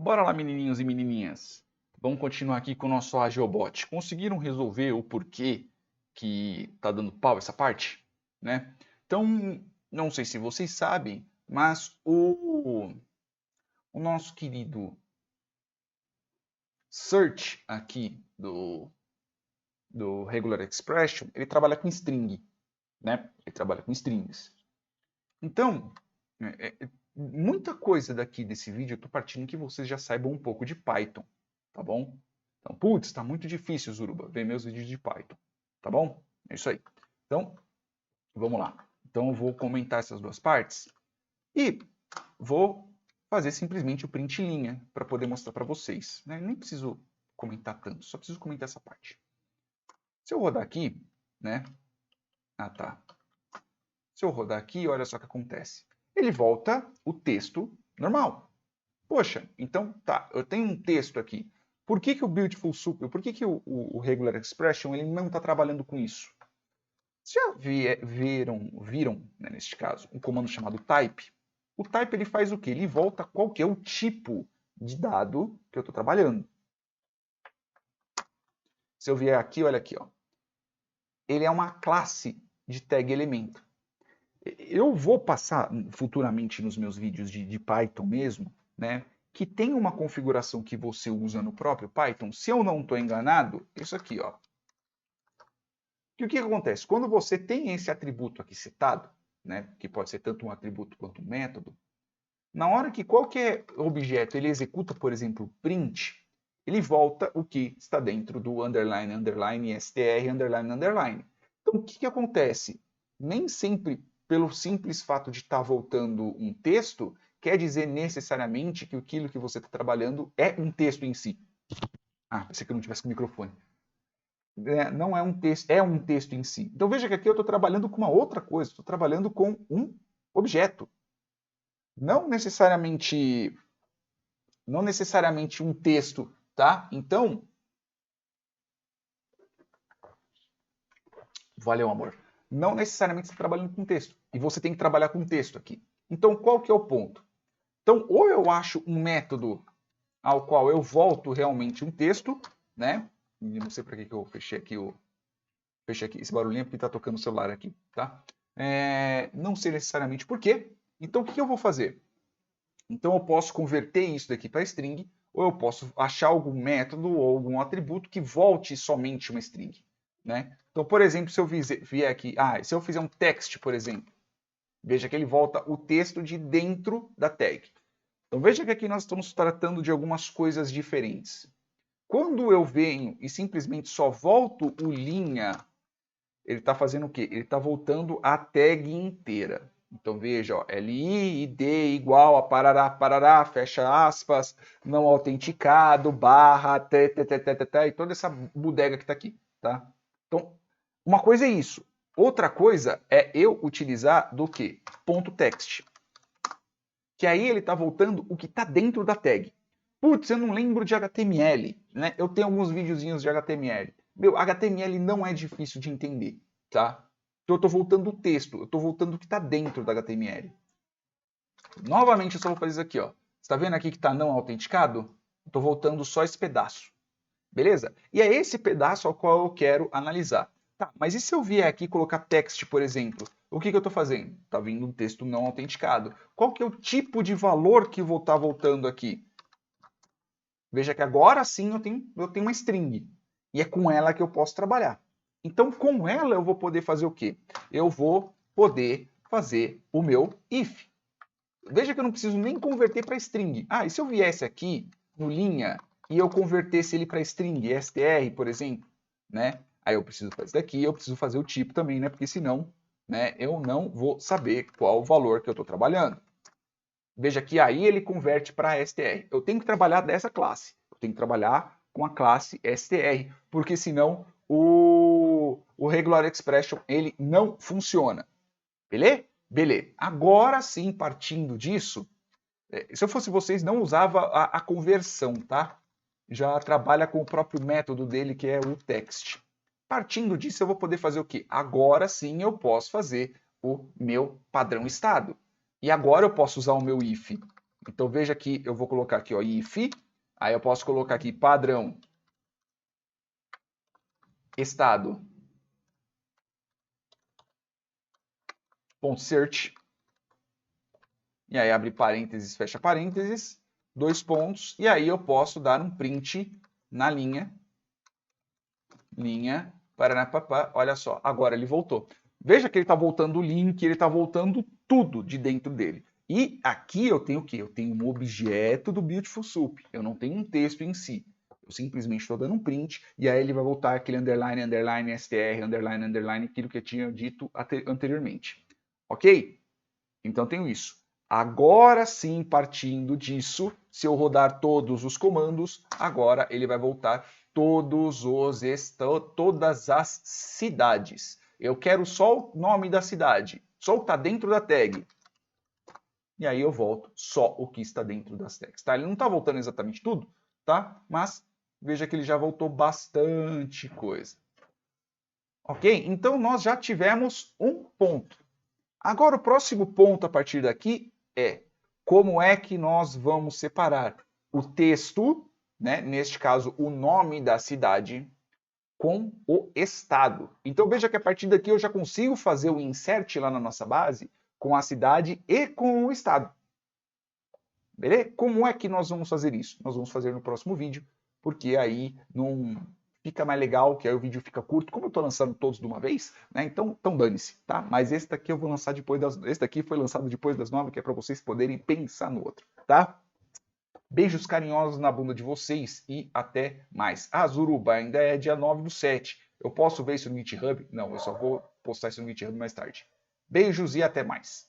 Bora lá, menininhos e menininhas. Vamos continuar aqui com o nosso AGEOBOT. Conseguiram resolver o porquê que tá dando pau essa parte? Né? Então, não sei se vocês sabem, mas o nosso querido search aqui do Regular Expression, ele trabalha com string, né? Ele trabalha com strings. Então, muita coisa daqui desse vídeo eu estou partindo que vocês já saibam um pouco de Python, tá bom? Então, putz, está muito difícil, Zuruba, ver meus vídeos de Python, tá bom? É isso aí. Então, vamos lá. Então, eu vou comentar essas duas partes e vou fazer simplesmente o print linha para poder mostrar para vocês, né? Nem preciso comentar tanto, só preciso comentar essa parte. Se eu rodar aqui, né? Ah, tá. Se eu rodar aqui, olha só o que acontece. Ele volta o texto normal. Poxa, então tá, eu tenho um texto aqui. Por que o Beautiful Soup, por que o Regular Expression ele não está trabalhando com isso? Vocês já viram, né, neste caso, um comando chamado type? O type ele faz o quê? Ele volta qual que é o tipo de dado que eu estou trabalhando. Se eu vier aqui, olha aqui, ó. Ele é uma classe de tag elemento. Eu vou passar futuramente nos meus vídeos de Python mesmo, né, que tem uma configuração que você usa no próprio Python. Se eu não estou enganado, isso aqui, ó. E o que acontece? Quando você tem esse atributo aqui citado, né, que pode ser tanto um atributo quanto um método, na hora que qualquer objeto ele executa, por exemplo, print, ele volta o que está dentro do underline, underline, str, underline, underline. Então, o que acontece? Nem sempre, pelo simples fato de estar voltando um texto, quer dizer necessariamente que aquilo que você está trabalhando é um texto em si. Ah, pensei que eu não tivesse com o microfone. Não é um texto, é um texto em si. Então veja que aqui eu estou trabalhando com uma outra coisa, estou trabalhando com um objeto. Não necessariamente um texto, tá? Então, valeu, amor. Não necessariamente você está trabalhando com texto. E você tem que trabalhar com texto aqui. Então, qual que é o ponto? Então, ou eu acho um método ao qual eu volto realmente um texto, né? Não sei para que eu fechei aqui esse barulhinho porque está tocando o celular aqui, tá? Não sei necessariamente por quê. Então, o que eu vou fazer? Então, eu posso converter isso daqui para string, ou eu posso achar algum método ou algum atributo que volte somente uma string, né? Então, por exemplo, se eu vier aqui, se eu fizer um text, por exemplo, veja que ele volta o texto de dentro da tag. Então, veja que aqui nós estamos tratando de algumas coisas diferentes. Quando eu venho e simplesmente só volto o linha, ele está fazendo o quê? Ele está voltando a tag inteira. Então veja, ó, li, id igual a parará, parará, fecha aspas, não autenticado, barra, e toda essa bodega que está aqui, tá? Então, uma coisa é isso. Outra coisa é eu utilizar do que? Ponto .text. Que aí ele está voltando o que está dentro da tag. Putz, eu não lembro de HTML, né? Eu tenho alguns videozinhos de HTML. Meu, HTML não é difícil de entender, tá? Então eu estou voltando o texto, eu estou voltando o que está dentro da HTML. Novamente eu só vou fazer isso aqui, ó. Você está vendo aqui que está não autenticado? Estou voltando só esse pedaço. Beleza? E é esse pedaço ao qual eu quero analisar. Tá, mas e se eu vier aqui e colocar text, por exemplo? O que eu estou fazendo? Está vindo um texto não autenticado. Qual que é o tipo de valor que vou estar voltando aqui? Veja que agora sim eu tenho uma string. E é com ela que eu posso trabalhar. Então, com ela eu vou poder fazer o quê? Eu vou poder fazer o meu if. Veja que eu não preciso nem converter para string. E se eu viesse aqui no linha e eu convertesse ele para string, str, por exemplo, né? Aí eu preciso fazer daqui, eu preciso fazer o tipo também, né? Porque senão, né, eu não vou saber qual o valor que eu estou trabalhando. Veja que aí ele converte para str. Eu tenho que trabalhar dessa classe. Eu tenho que trabalhar com a classe str, porque senão o regular expression ele não funciona. Beleza? Beleza. Agora sim, partindo disso, se eu fosse vocês, não usava a conversão, tá? Já trabalha com o próprio método dele, que é o text. Partindo disso, eu vou poder fazer o quê? Agora sim eu posso fazer o meu padrão estado. E agora eu posso usar o meu if. Então veja que eu vou colocar aqui, ó, if, aí eu posso colocar aqui padrão estado .search, e aí abre parênteses, fecha parênteses, 2 pontos, e aí eu posso dar um print na linha, paranapapá, olha só, agora ele voltou. Veja que ele está voltando o link, ele está voltando tudo de dentro dele. E aqui eu tenho o quê? Eu tenho um objeto do Beautiful Soup, eu não tenho um texto em si. Eu simplesmente estou dando um print, e aí ele vai voltar aquele underline, underline, str, underline, underline, aquilo que eu tinha dito anteriormente. Ok? Então tenho isso. Agora sim, partindo disso, se eu rodar todos os comandos, agora ele vai voltar todas as cidades. Eu quero só o nome da cidade, só o que está dentro da tag. E aí eu volto só o que está dentro das tags. Tá? Ele não está voltando exatamente tudo, tá? Mas veja que ele já voltou bastante coisa. Ok? Então nós já tivemos um ponto. Agora o próximo ponto a partir daqui é como é que nós vamos separar o texto, né, neste caso o nome da cidade, com o estado. Então veja que a partir daqui eu já consigo fazer o insert lá na nossa base com a cidade e com o estado. Beleza? Como é que nós vamos fazer isso? Nós vamos fazer no próximo vídeo, porque aí não fica mais legal, que aí o vídeo fica curto. Como eu estou lançando todos de uma vez, né? Então dane-se, tá? Mas esse daqui eu vou lançar depois esse daqui foi lançado depois das 9, que é para vocês poderem pensar no outro, tá? Beijos carinhosos na bunda de vocês e até mais. A Zuruba ainda é dia 9/7. Eu posso ver isso no GitHub? Não, eu só vou postar isso no GitHub mais tarde. Beijos e até mais.